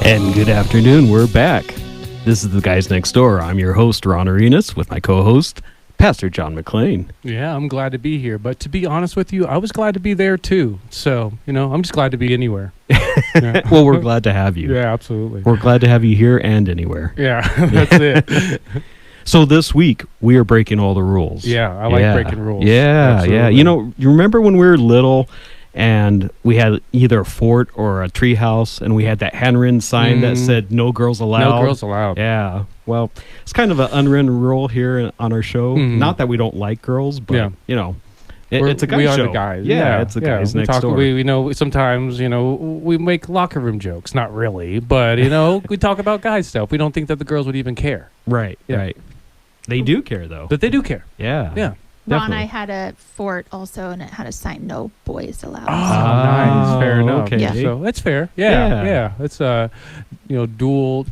And good afternoon, we're back. This is The Guys Next Door. I'm your host, Ron Arenas, with my co-host, Pastor John McLean. Yeah, I'm glad to be here. But to be honest with you, I was glad to be there too. So, I'm just glad to be anywhere. Yeah. Well, we're glad to have you. Yeah, absolutely. We're glad to have you here and anywhere. Yeah, that's it. So this week, we are breaking all the rules. Yeah, I like breaking rules. Yeah, Absolutely. yeah. You remember when we were little and we had either a fort or a tree house and we had that handwritten sign that said no girls allowed? No girls allowed. Yeah. Well, it's kind of an unwritten rule here on our show. Not that we don't like girls, but, it's a guy show. We are the guys. Yeah, it's the guys next door. We sometimes, we make locker room jokes. Not really, but, we talk about guy stuff. We don't think that the girls would even care. Right, right. They do care, though. But they do care. Yeah. Yeah. Ron, I had a fort also, and it had a sign, no boys allowed. Oh, nice. Fair enough. Okay. Yeah. So that's fair. Yeah. It's, dual,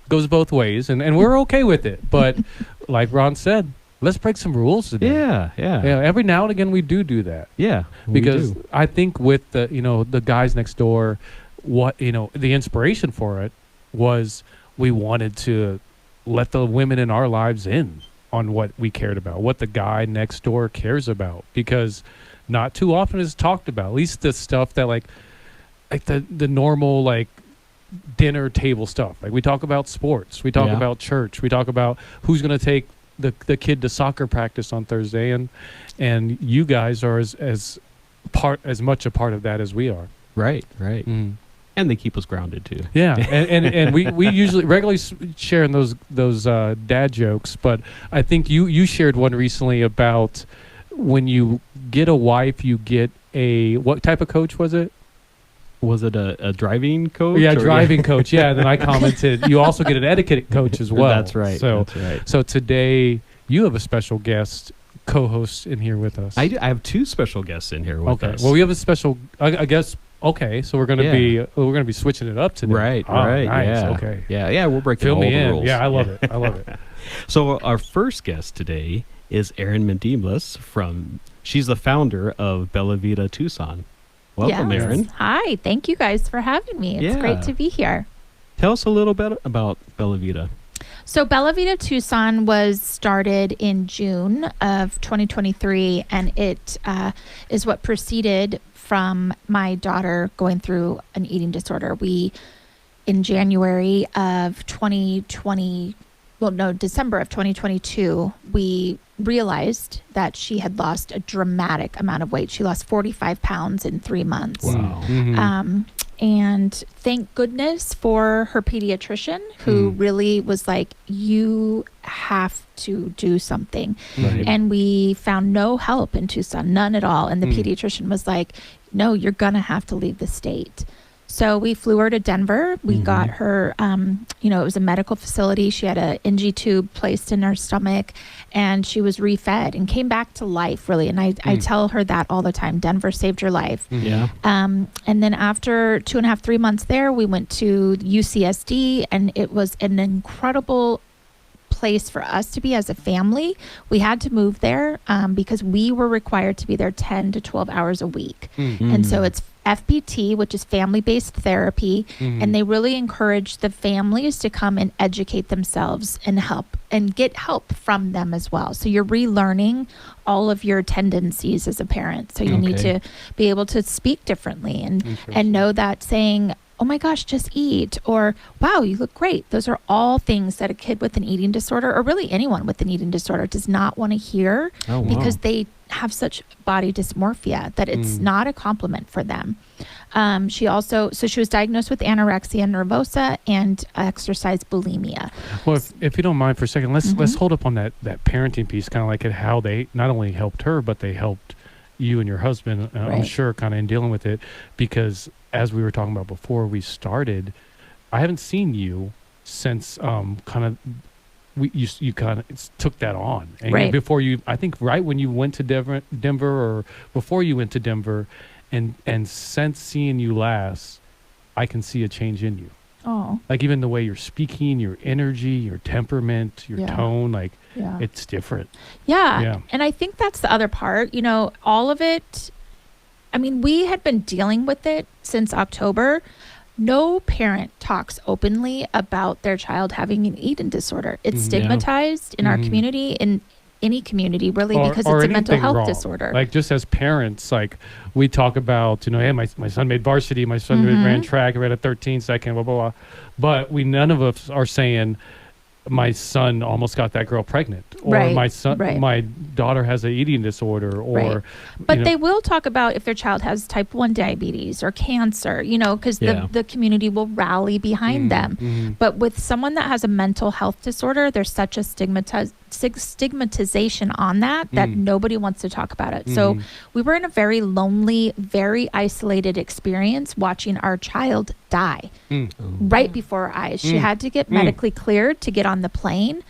goes both ways, and we're okay with it. But like Ron said, let's break some rules today. Yeah. Every now and again we do that. Yeah. Because I think with the, the guys next door, the inspiration for it was we wanted to let the women in our lives in on what we cared about, what the guy next door cares about, because not too often is talked about, at least the stuff that like the normal, like, dinner table stuff. Like, we talk about sports, we talk about church, we talk about who's going to take the kid to soccer practice on Thursday, and you guys are as much a part of that as we are. Right. And they keep us grounded too. Yeah, and we usually regularly sharing those dad jokes, but I think you shared one recently about when you get a wife, you get what type of coach was it? Was it a driving coach? Yeah, driving coach. Yeah, and then I commented, you also get an etiquette coach as well. That's right. So today you have a special guest co-host in here with us. I do. I have two special guests in here with us. Well, we have a special, I guess. Okay, so we're gonna be switching it up today. Right. Nice. Yeah. Okay. Yeah. We're breaking Fill all me the in. rules. Yeah, I love it. So our first guest today is Erin Medimlis she's the founder of Bella Vita Tucson. Welcome, Yes. Erin. Hi, thank you guys for having me. It's great to be here. Tell us a little bit about Bella Vita. So Bella Vita Tucson was started in June of 2023, and it is what proceeded from my daughter going through an eating disorder. In January of December of 2022, we realized that she had lost a dramatic amount of weight. She lost 45 pounds in 3 months. Wow. Mm-hmm. And thank goodness for her pediatrician, who really was like, you have to do something. Right. And we found no help in Tucson, none at all. And the pediatrician was like, no, you're going to have to leave the state. So we flew her to Denver. We got her, it was a medical facility. She had a NG tube placed in her stomach, and she was refed and came back to life, really. And I tell her that all the time. Denver saved her life. Yeah. And then after 2.5, 3 months there, we went to UCSD, and it was an incredible place for us to be as a family. We had to move there because we were required to be there 10 to 12 hours a week. And so it's FBT, which is family-based therapy, and they really encourage the families to come and educate themselves and help and get help from them as well. So you're relearning all of your tendencies as a parent. So you need to be able to speak differently and know that saying, oh my gosh, just eat, or wow, you look great. Those are all things that a kid with an eating disorder, or really anyone with an eating disorder, does not want to hear because they have such body dysmorphia that it's not a compliment for them. She was diagnosed with anorexia nervosa and exercise bulimia. Well, if you don't mind for a second, let's hold up on that parenting piece, kind of like how they not only helped her, but they helped you and your husband, I'm sure, kind of in dealing with it, because as we were talking about before we started, I haven't seen you since you kind of took that on. And before you, I think right when you went to Denver or before you went to Denver, and since seeing you last, I can see a change in you. Oh. Like even the way you're speaking, your energy, your temperament, your tone, it's different. Yeah. And I think that's the other part, all of it. I mean, we had been dealing with it since October, no parent talks openly about their child having an eating disorder. It's Mhm. stigmatized in our Mhm. community, in any community, really, Or- because or it's a mental anything health wrong. disorder. Like just as parents, like we talk about, hey, my son made varsity, my son Mhm. ran track, ran a 13-second, blah, blah, blah. But none of us are saying my son almost got that girl pregnant, or Right, my daughter has an eating disorder, or, Right. But they will talk about if their child has type 1 diabetes or cancer, because Yeah. the community will rally behind them. Mhm. But with someone that has a mental health disorder, there's such a stigmatization on that nobody wants to talk about it. So Mhm. we were in a very lonely, very isolated experience watching our child die Mm. right before our eyes. She had to get medically cleared to get on the plane.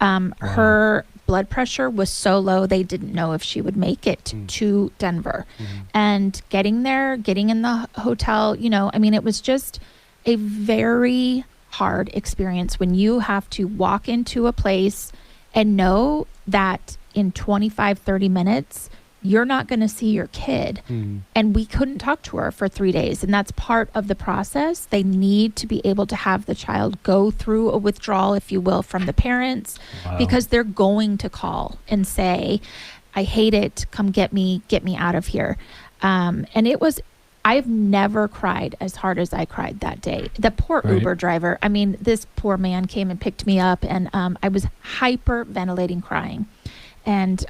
Her blood pressure was so low, they didn't know if she would make it to Denver. And getting there, getting in the hotel, it was just a very hard experience when you have to walk into a place and know that in 25, 30 minutes, you're not going to see your kid. And we couldn't talk to her for 3 days. And that's part of the process. They need to be able to have the child go through a withdrawal, if you will, from the parents, Wow. because they're going to call and say, I hate it. Come get me out of here. And I've never cried as hard as I cried that day. The poor Right. Uber driver. this poor man came and picked me up, and I was hyperventilating, crying. And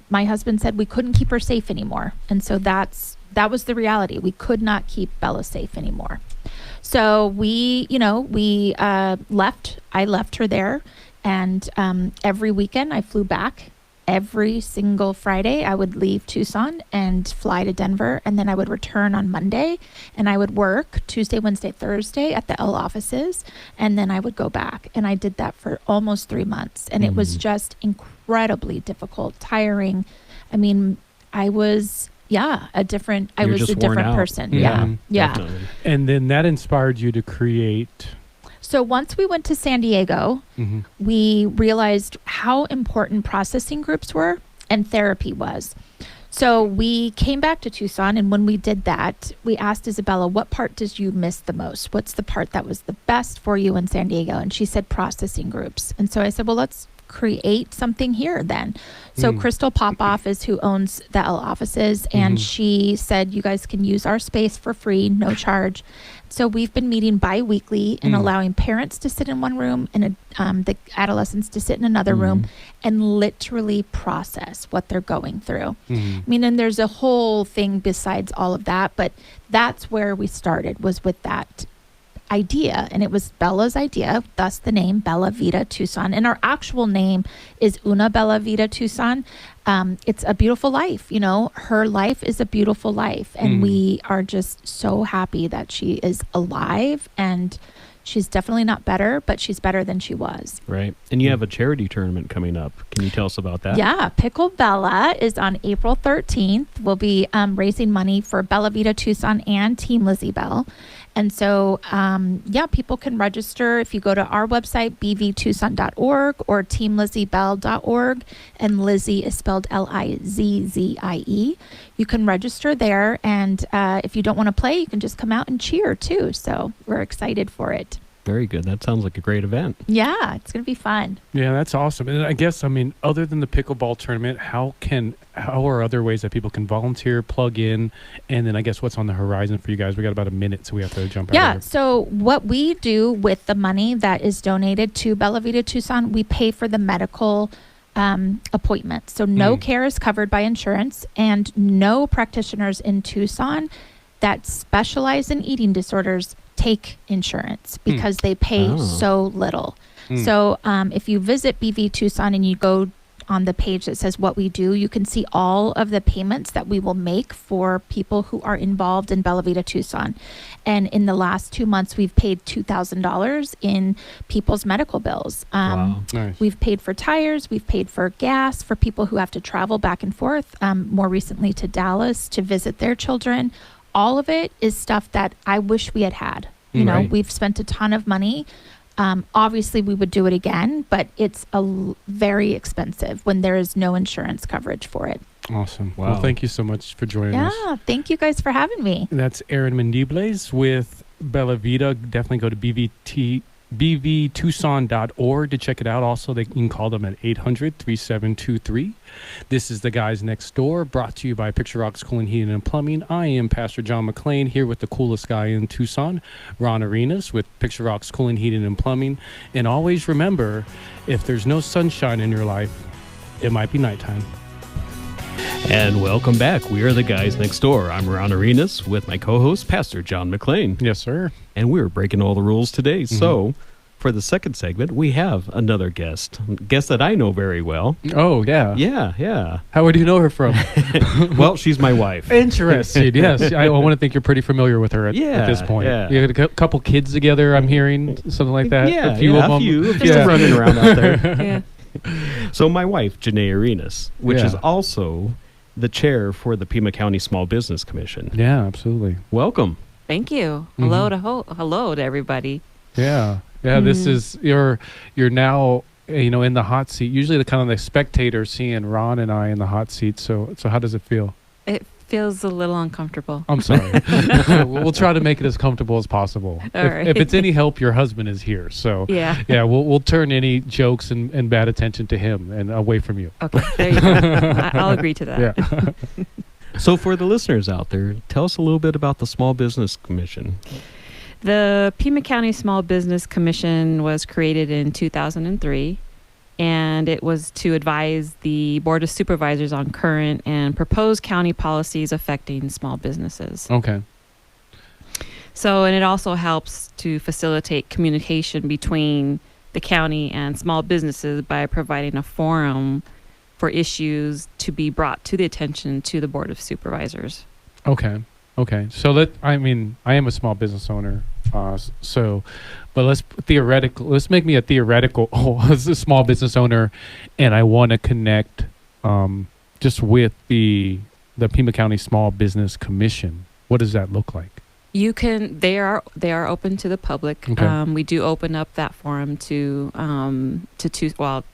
my husband said we couldn't keep her safe anymore. And so that was the reality. We could not keep Bella safe anymore. So we left. I left her there. And every weekend I flew back. Every single Friday I would leave Tucson and fly to Denver. And then I would return on Monday, and I would work Tuesday, Wednesday, Thursday at the L offices. And then I would go back. And I did that for almost 3 months. And it was just incredibly difficult, tiring. I was, a different person. Yeah. Yeah. Definitely. And then that inspired you to create. So once we went to San Diego, Mhm. we realized how important processing groups were and therapy was. So we came back to Tucson, and when we did that, we asked Isabella, what part did you miss the most? What's the part that was the best for you in San Diego? And she said processing groups. And so I said, well, let's create something here then. So Crystal Popoff is who owns the L offices, and she said, you guys can use our space for free, no charge. So we've been meeting bi-weekly and allowing parents to sit in one room and the adolescents to sit in another room and literally process what they're going through. And there's a whole thing besides all of that, but that's where we started, was with that idea. And it was Bella's idea, thus the name Bella Vita Tucson. And our actual name is Una Bella Vita Tucson. It's a beautiful life. Her life is a beautiful life. And we are just so happy that she is alive, and she's definitely not better, but she's better than she was. Right. And you have a charity tournament coming up. Can you tell us about that? Yeah. Pickle Bella is on April 13th. We'll be raising money for Bella Vita Tucson and Team Lizzie Bell. And so, people can register if you go to our website, bvtucson.org or teamlizziebell.org. And Lizzie is spelled Lizzie. You can register there. And if you don't want to play, you can just come out and cheer too. So we're excited for it. Very good. That sounds like a great event. Yeah, it's going to be fun. Yeah, that's awesome. And I guess, other than the pickleball tournament, how are other ways that people can volunteer, plug in, and then I guess what's on the horizon for you guys? We got about a minute, so we have to jump out of here. So what we do with the money that is donated to Bella Vita Tucson, we pay for the medical appointments. So no care is covered by insurance, and no practitioners in Tucson that specialize in eating disorders take insurance because they pay so little. So if you visit BV Tucson and you go on the page that says what we do, you can see all of the payments that we will make for people who are involved in Bella Vita Tucson. And in the last 2 months, we've paid $2,000 in people's medical bills. Wow. Nice. We've paid for tires. We've paid for gas for people who have to travel back and forth, more recently to Dallas to visit their children. All of it is stuff that I wish we had. Right. We've spent a ton of money. Obviously, we would do it again, but it's very expensive when there is no insurance coverage for it. Awesome. Wow. Well, thank you so much for joining us. Yeah, thank you guys for having me. That's Erin Mendibles with Bella Vita, definitely go to bvtucson.org to check it out. Also, you can call them at 800-3723. This is The Guys Next Door, brought to you by Picture Rocks Cooling, Heating, and Plumbing. I am Pastor John McLean, here with the coolest guy in Tucson, Ron Arenas, with Picture Rocks Cooling, Heating, and Plumbing. And always remember, if there's no sunshine in your life, it might be nighttime. And welcome back. We are The Guys Next Door. I'm Ron Arenas with my co-host, Pastor John McLean. Yes, sir. And we're breaking all the rules today. So, for the second segment, we have another guest that I know very well. Oh, yeah. Yeah. How would you know her from? Well, she's my wife. Interesting. Yes. I want to think you're pretty familiar with her at this point. Yeah. You had a couple kids together, I'm hearing, something like that. Yeah, a few of them. Just running around out there. Yeah. So my wife, Janae Arenas, which Yeah. is also the chair for the Pima County Small Business Commission. Yeah, absolutely. Welcome. Thank you. Hello to everybody. Yeah. Yeah, this is you're now in the hot seat. Usually the kind of the spectator seeing Ron and I in the hot seat. So how does it feel? It feels a little uncomfortable. I'm sorry. We'll try to make it as comfortable as possible. All right. If it's any help, your husband is here. So Yeah. yeah, we'll turn any jokes and bad attention to him and away from you. Okay. There you go. I'll agree to that. Yeah. So for the listeners out there, tell us a little bit about the Small Business Commission. The Pima County Small Business Commission was created in 2003, and it was to advise the Board of Supervisors on current and proposed county policies affecting small businesses. Okay. So, and it also helps to facilitate communication between the county and small businesses by providing a forum for issues to be brought to the attention to the Board of Supervisors. Okay. So I am a small business owner. But let's make me a theoretical small business owner, and I want to connect just with the Pima County Small Business Commission. What does that look like? You can. They are open to the public. Okay. We do open up that forum to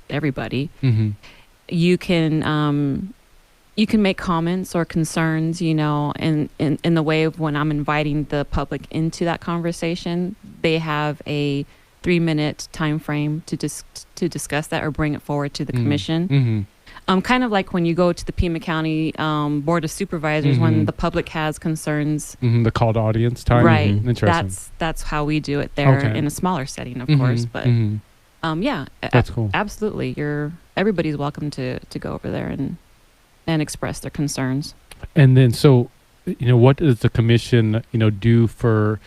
everybody. Mm-hmm. You can make comments or concerns, in the way of when I'm inviting the public into that conversation. They have a 3-minute time frame to discuss that or bring it forward to the commission. Mm-hmm. Kind of like when you go to the Pima County Board of Supervisors when the public has concerns. Mm-hmm. The called audience time. Right. Mm-hmm. Interesting. That's how we do it there Okay. in a smaller setting, of Mm-hmm. course. But yeah, that's cool. Absolutely. Everybody's welcome to go over there and express their concerns. And then, so, what does the commission, do for,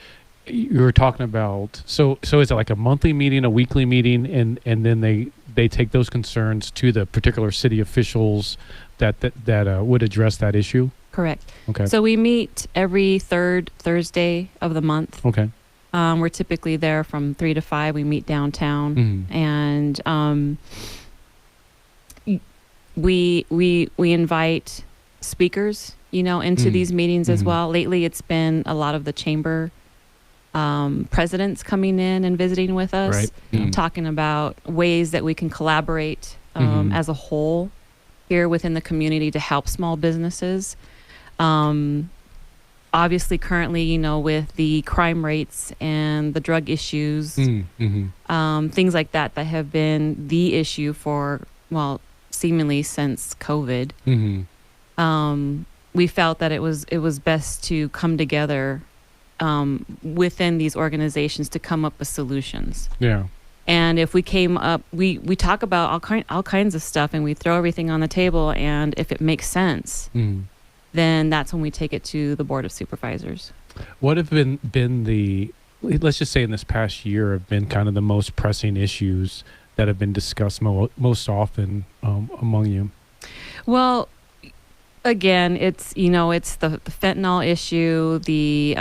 you were talking about, so is it like a monthly meeting, a weekly meeting, and then they take those concerns to the particular city officials that would address that issue? Correct. Okay. So we meet every third Thursday of the month. Okay. We're typically there from 3 to 5. We meet downtown. Mm-hmm. And we invite speakers, into these meetings as well. Lately, it's been a lot of the chamber presidents coming in and visiting with us, Right. talking about ways that we can collaborate as a whole here within the community to help small businesses. Obviously, currently, with the crime rates and the drug issues, things like that have been the issue for, seemingly since COVID. We felt that it was best to come together within these organizations to come up with solutions. Yeah. And if we came up, we talk about all kinds of stuff, and we throw everything on the table. And if it makes sense, then that's when we take it to the Board of Supervisors. What have been the, let's just say in this past year, have been kind of the most pressing issues that have been discussed most often among you? Well, again, it's the fentanyl issue, the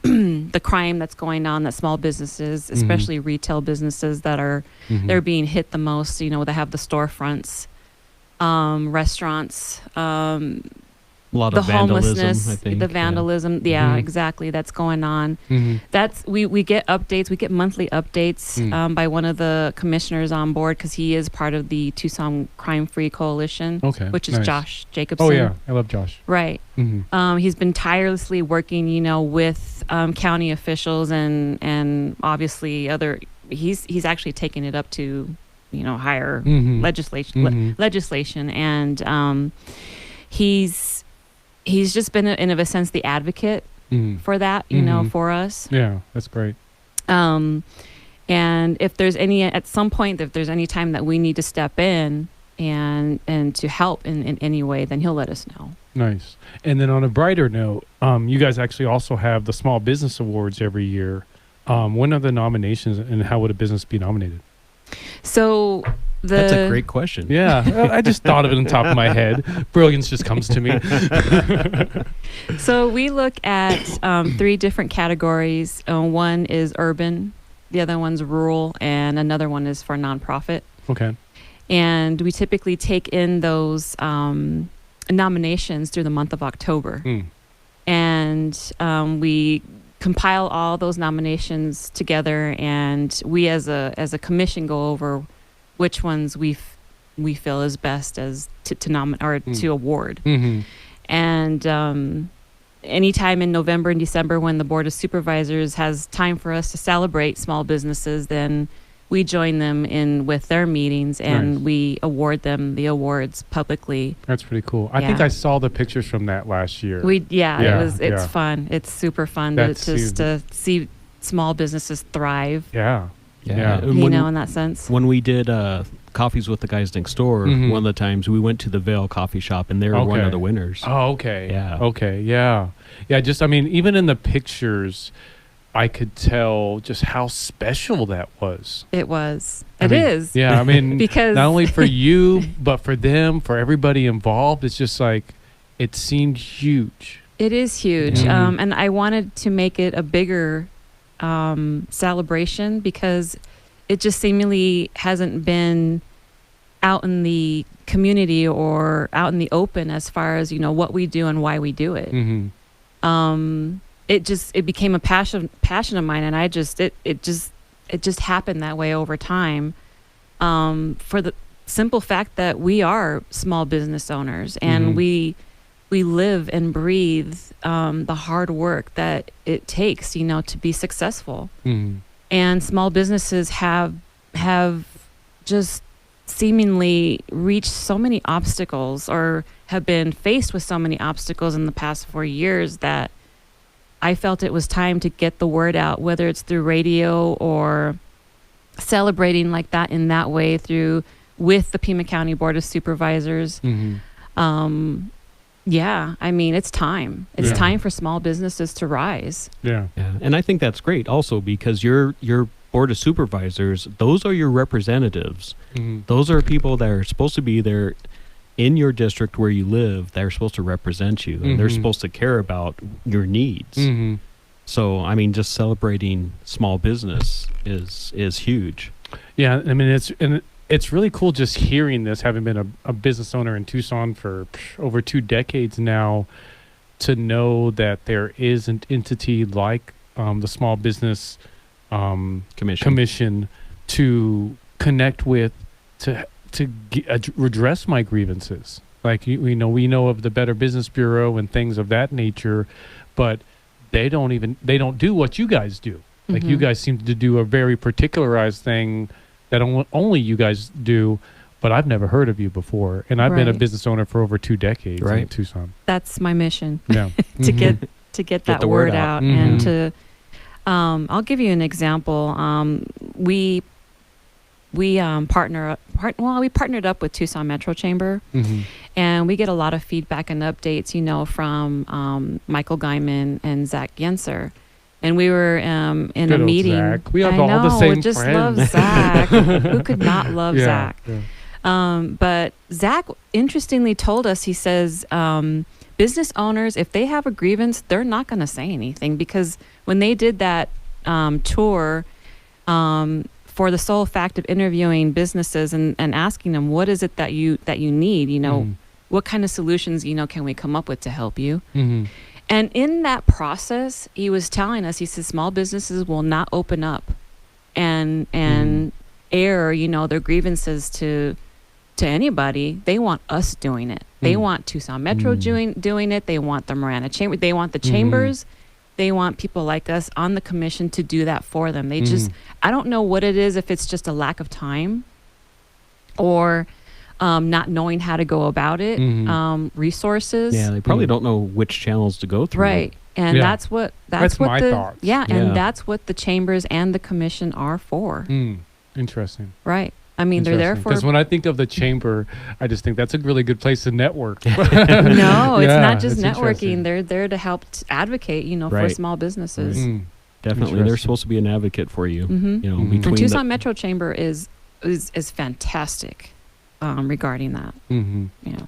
the crime that's going on, that small businesses, especially retail businesses that are they're being hit the most. They have the storefronts, restaurants, A lot the of vandalism, homelessness, I think. the vandalism. Yeah, Mhm. exactly. That's going on. Mm-hmm. That's we get updates. We get monthly updates by one of the commissioners on board because he is part of the Tucson Crime Free Coalition, Okay. which is nice. Josh Jacobson. Oh yeah, I love Josh. Right. Mm-hmm. He's been tirelessly working, with county officials and obviously other. He's actually taken it up to, higher Mm-hmm. legislation, and he's just been in a sense the advocate Mm-hmm. for that, Mhm. for us. Yeah, that's great. And if there's at some point, if there's any time that we need to step in and to help in any way, then he'll let us know. Nice. And then on a brighter note, you guys actually also have the Small Business Awards every year. When are the nominations, and how would a business be nominated? So That's a great question. Yeah, I just thought of it on top of my head. Brilliance just comes to me. So we look at 3 different categories. One is urban, the other one's rural, and another one is for nonprofit. Okay. And we typically take in those nominations through the month of October. Mm. And we compile all those nominations together, and we as a commission go over which ones we feel is best as to nominate or to award. Mm-hmm. And anytime in November and December when the Board of Supervisors has time for us to celebrate small businesses, then we join them in with their meetings and Nice. we award them the awards publicly. That's pretty cool. I think Yeah. I saw the pictures from that last year. It's yeah. fun. It's super fun That's to see small businesses thrive, Yeah. Yeah. And in that sense. When we did coffees with the guys next door, Mhm. one of the times we went to the Vale Coffee Shop, and they were one Okay. of the winners. Oh, okay. Yeah. Okay. Yeah. Yeah. Even in the pictures, I could tell just how special that was. It was. I It mean, is. Yeah. Because not only for you, but for them, for everybody involved, it's just like, it seemed huge. it is huge. Mhm. And I wanted to make it a bigger celebration because it just seemingly hasn't been out in the community or out in the open as far as what we do and why we do it. Mm-hmm. It became a passion of mine, and it just happened that way over time, for the simple fact that we are small business owners and Mhm. we live and breathe the hard work that it takes to be successful. Mm-hmm. And small businesses have just seemingly reached so many obstacles or have been faced with so many obstacles in the past 4 years that I felt it was time to get the word out, whether it's through radio or celebrating like that in that way with the Pima County Board of Supervisors. Mm-hmm. It's time. It's Yeah. time for small businesses to rise. Yeah. Yeah, and I think that's great also because your board of supervisors, those are your representatives. Mm-hmm. Those are people that are supposed to be there in your district where you live. They're supposed to represent you, and they're Mhm. supposed to care about your needs. Mm-hmm. So, just celebrating small business is huge. Yeah, it's really cool just hearing this, having been a business owner in Tucson for over 2 decades now, to know that there is an entity like the Small Business Commission to connect with, to redress my grievances. Like we know of the Better Business Bureau and things of that nature, but they don't do what you guys do. Like you Mhm. guys seem to do a very particularized thing that only you guys do, but I've never heard of you before. And I've been a Right. business owner for over 2 decades in Right. Tucson. That's my mission. Yeah. to Mhm. get that the word word out. out and Mhm. to I'll give you an example. We partnered up with Tucson Metro Chamber, Mhm. and we get a lot of feedback and updates from Michael Guyman and Zach Genser. And we were in Good a old meeting. Zach. We have I all the know, same just friends. love Zach. Who could not love Yeah, Zach? yeah. But Zach interestingly told us, he says, business owners, if they have a grievance, they're not going to say anything, because when they did that tour for the sole fact of interviewing businesses and asking them, what is it that you need? Mhm. what kind of solutions, can we come up with to help you? Mm-hmm. And in that process, he was telling us, he said, small businesses will not open up and air, their grievances to anybody. They want us doing it. They want Tucson Metro doing it. They want the Marana Chamber. They want the chambers. They want people like us on the commission to do that for them. They just, I don't know what it is, if it's just a lack of time or not knowing how to go about it, resources. Yeah, they probably don't know which channels to go through. Right. And Yeah. that's what my the thoughts. yeah, Yeah. and that's what the chambers and the commission are for. Interesting. Right. I mean, they're there for Because when I think of the chamber, I just think that's a really good place to network. no, it's Yeah, not just it's interesting. networking. They're there to help advocate, for Right. small businesses. Definitely, they're Interesting. supposed to be an advocate for you. Mhm. You know, Mhm. between And Tucson the, Metro Chamber is fantastic regarding that. Mm-hmm. You know.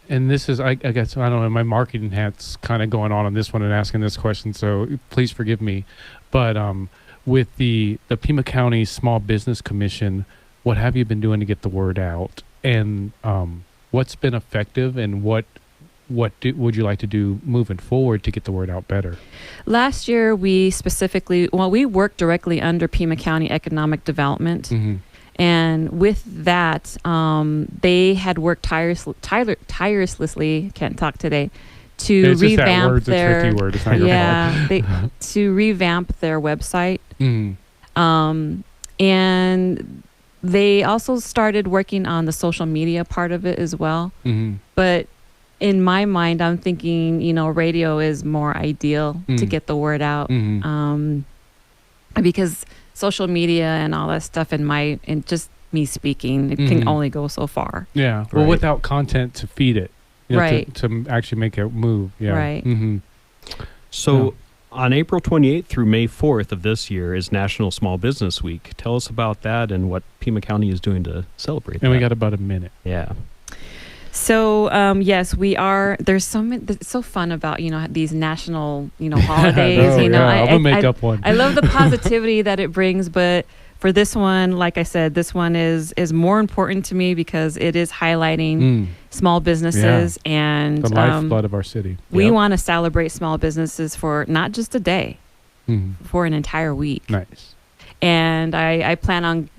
And this is, I guess, I don't know, my marketing hat's kind of going on this one and asking this question, so please forgive me. But with the Pima County Small Business Commission, what have you been doing to get the word out? And what's been effective, and what would you like to do moving forward to get the word out better? Last year, we worked directly under Pima County Economic Development. Mm-hmm. And with that, they had worked tirelessly, can't talk today, to It's just that revamp word's a their tricky word. It's not your fault. to revamp their website. Mm-hmm. And they also started working on the social media part of it as well. Mm-hmm. But in my mind, I'm thinking, radio is more ideal to get the word out. Mm-hmm. Because social media and all that stuff, and just me speaking, it can only go so far. Yeah. Well, Right. without content to feed it. Right. To actually make it move. Yeah. Right. Mm-hmm. so on April 28th through May 4th of this year is National Small Business Week. Tell us about that and what Pima County is doing to celebrate And that. we got about a minute. Yeah. So yes, we are. There's it's so fun about these national holidays. I'm gonna make up one. I love the positivity that it brings, but for this one, like I said, this one is more important to me because it is highlighting small businesses and The lifeblood of our city. we Yep. want to celebrate small businesses for not just a day, for an entire week. Nice. And I plan on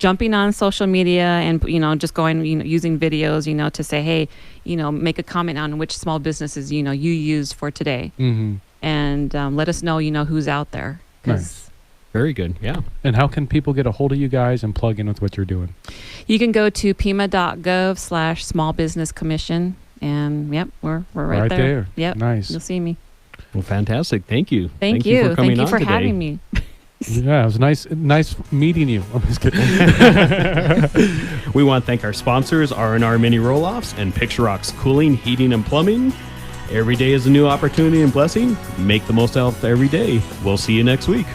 jumping on social media and just going using videos to say, hey, make a comment on which small businesses you used for today, and let us know who's out there. 'Cause Nice. Very good. Yeah. And how can people get a hold of you guys and plug in with what you're doing? you can go to pima.gov/small business commission, and yep, we're right there. Yep, Nice. you'll see me. Well, fantastic. Thank you. Thank you for coming on for today. having me. Yeah, it was nice meeting you. I'm just kidding. We want to thank our sponsors, R&R Mini Roll-Offs and Picture Rocks Cooling, Heating, and Plumbing. Every day is a new opportunity and blessing. Make the most out of every day. We'll see you next week.